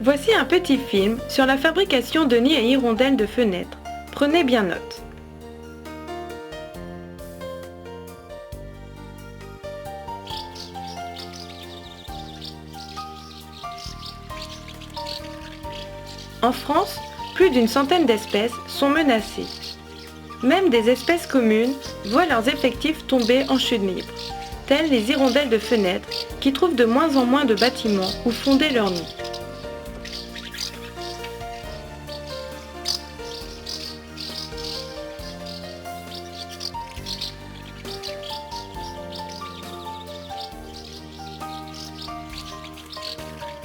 Voici un petit film sur la fabrication de nids à hirondelles de fenêtres. Prenez bien note. En France, plus d'une centaine d'espèces sont menacées. Même des espèces communes voient leurs effectifs tomber en chute libre, telles les hirondelles de fenêtres qui trouvent de moins en moins de bâtiments où fonder leurs nids.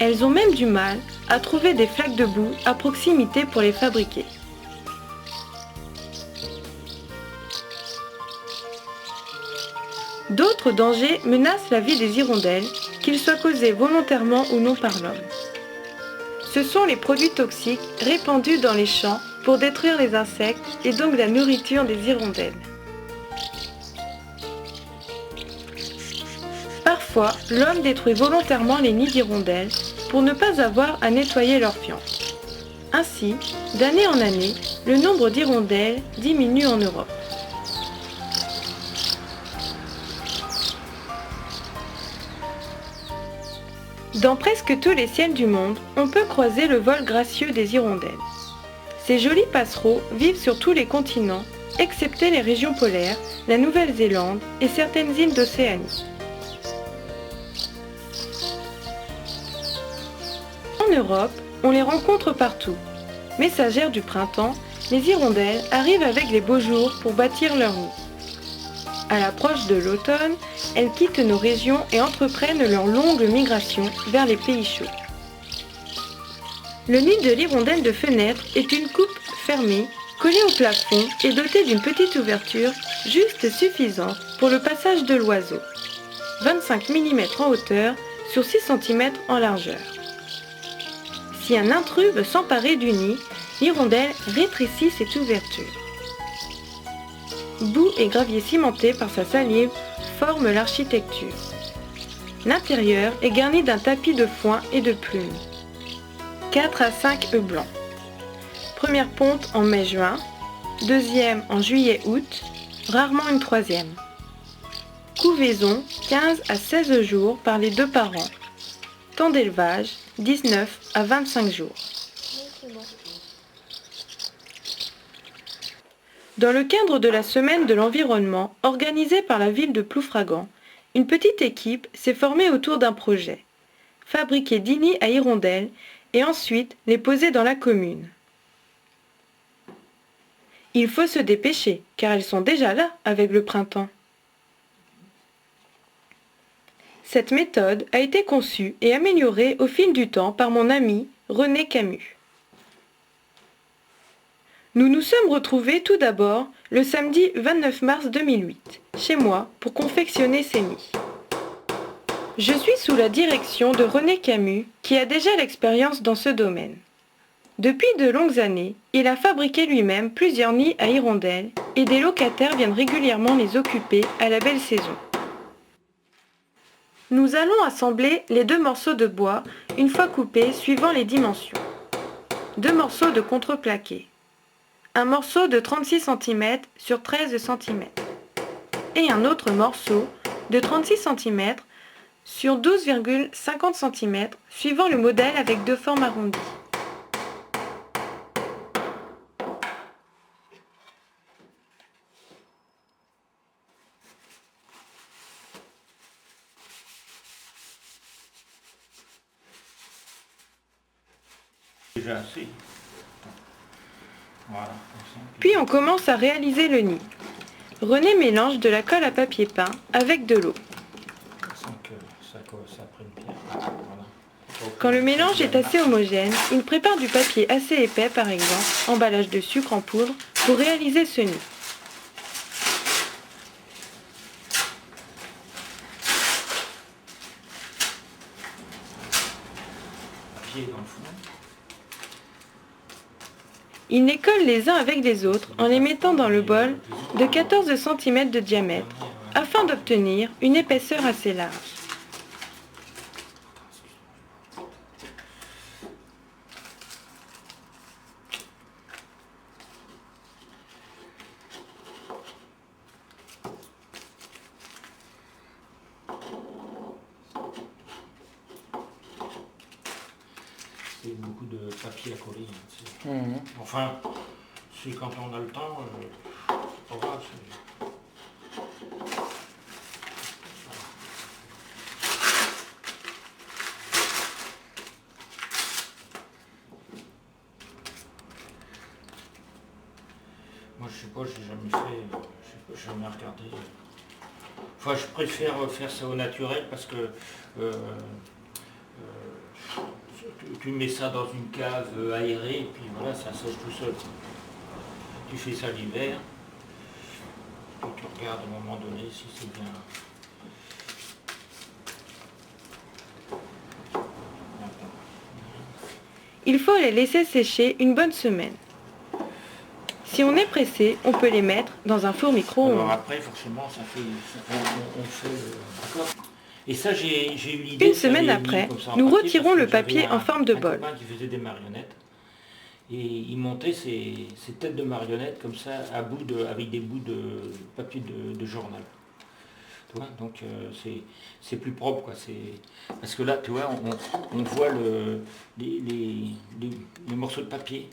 Elles ont même du mal à trouver des flaques de boue à proximité pour les fabriquer. D'autres dangers menacent la vie des hirondelles, qu'ils soient causés volontairement ou non par l'homme. Ce sont les produits toxiques répandus dans les champs pour détruire les insectes et donc la nourriture des hirondelles. Parfois, l'homme détruit volontairement les nids d'hirondelles pour ne pas avoir à nettoyer leurs fientes. Ainsi, d'année en année, le nombre d'hirondelles diminue en Europe. Dans presque tous les ciels du monde, on peut croiser le vol gracieux des hirondelles. Ces jolis passereaux vivent sur tous les continents, excepté les régions polaires, la Nouvelle-Zélande et certaines îles d'Océanie. En Europe, on les rencontre partout. Messagères du printemps, les hirondelles arrivent avec les beaux jours pour bâtir leur nid. À l'approche de l'automne, elles quittent nos régions et entreprennent leur longue migration vers les pays chauds. Le nid de l'hirondelle de fenêtre est une coupe fermée, collée au plafond et dotée d'une petite ouverture juste suffisante pour le passage de l'oiseau. 25 mm en hauteur sur 6 cm en largeur. Si un intrus veut s'emparer du nid, l'hirondelle rétrécit cette ouverture. Boue et gravier cimenté par sa salive forment l'architecture. L'intérieur est garni d'un tapis de foin et de plumes. 4 à 5 œufs blancs. Première ponte en mai-juin, deuxième en juillet-août, rarement une troisième. Couvaison 15 à 16 jours par les 2 parents. Temps d'élevage 19 à 25 jours. Dans le cadre de la semaine de l'environnement organisée par la ville de Ploufragan, une petite équipe s'est formée autour d'un projet. Fabriquer 10 nids à hirondelles et ensuite les poser dans la commune. Il faut se dépêcher car elles sont déjà là avec le printemps. Cette méthode a été conçue et améliorée au fil du temps par mon ami René Camus. Nous nous sommes retrouvés tout d'abord le samedi 29 mars 2008, chez moi, pour confectionner ces nids. Je suis sous la direction de René Camus, qui a déjà l'expérience dans ce domaine. Depuis de longues années, il a fabriqué lui-même plusieurs nids à hirondelles et des locataires viennent régulièrement les occuper à la belle saison. Nous allons assembler les 2 morceaux de bois une fois coupés suivant les dimensions. 2 morceaux de contreplaqué. Un morceau de 36 cm sur 13 cm. Et un autre morceau de 36 cm sur 12,50 cm suivant le modèle avec 2 formes arrondies. Déjà assez. Voilà. Puis on commence à réaliser le nid. René mélange de la colle à papier peint avec de l'eau. Sans que ça prenne bien. Voilà. Quand le mélange est assez homogène, il prépare du papier assez épais par exemple, emballage de sucre en poudre, pour réaliser ce nid. Pied dans le fond. Il les colle les uns avec les autres en les mettant dans le bol de 14 cm de diamètre afin d'obtenir une épaisseur assez large. c'est beaucoup de papier à coller. Hein, Mhm. enfin, c'est quand on a le temps, c'est pas grave. Moi, je sais pas, j'ai jamais fait, je sais pas, jamais regardé. Enfin, je préfère faire ça au naturel parce que euh, tu mets ça dans une cave aérée et puis voilà, ça sèche tout seul. Tu fais ça l'hiver, puis tu regardes à un moment donné si c'est bien. Il faut les laisser sécher une bonne semaine. Si on est pressé, on peut les mettre dans un four Alors micro-ondes. après, forcément, on fait. D'accord. Et ça, j'ai eu l'idée. Une semaine après, nous retirons le papier en forme de bol. Un copain qui faisait des marionnettes. Et il montait ces têtes de marionnettes comme ça, avec des bouts de papier de journal. Tu vois, donc c'est plus propre, quoi. Parce que là, tu vois, on voit les morceaux de papier.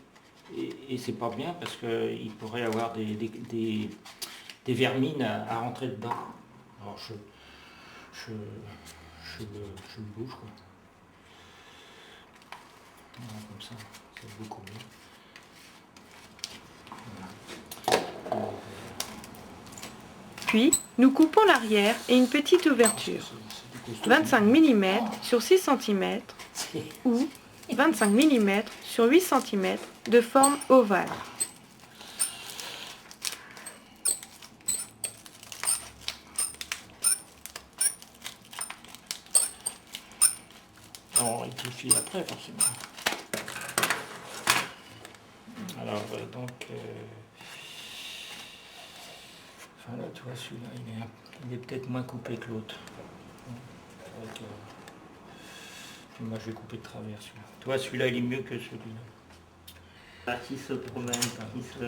Et c'est pas bien parce qu'il pourrait y avoir des vermines à rentrer dedans. Alors je le bouge, quoi. Voilà, comme ça, c'est beaucoup mieux. Voilà. Puis, nous coupons l'arrière et une petite ouverture, 25 mm sur 6 cm ou 25 mm sur 8 cm de forme ovale. On rectifie après, forcément. Alors, enfin là, tu vois, celui-là, il est peut-être moins coupé que l'autre. Moi, je vais couper de travers celui-là. Tu vois, celui-là, il est mieux que celui-là. Qui se promène, qui se...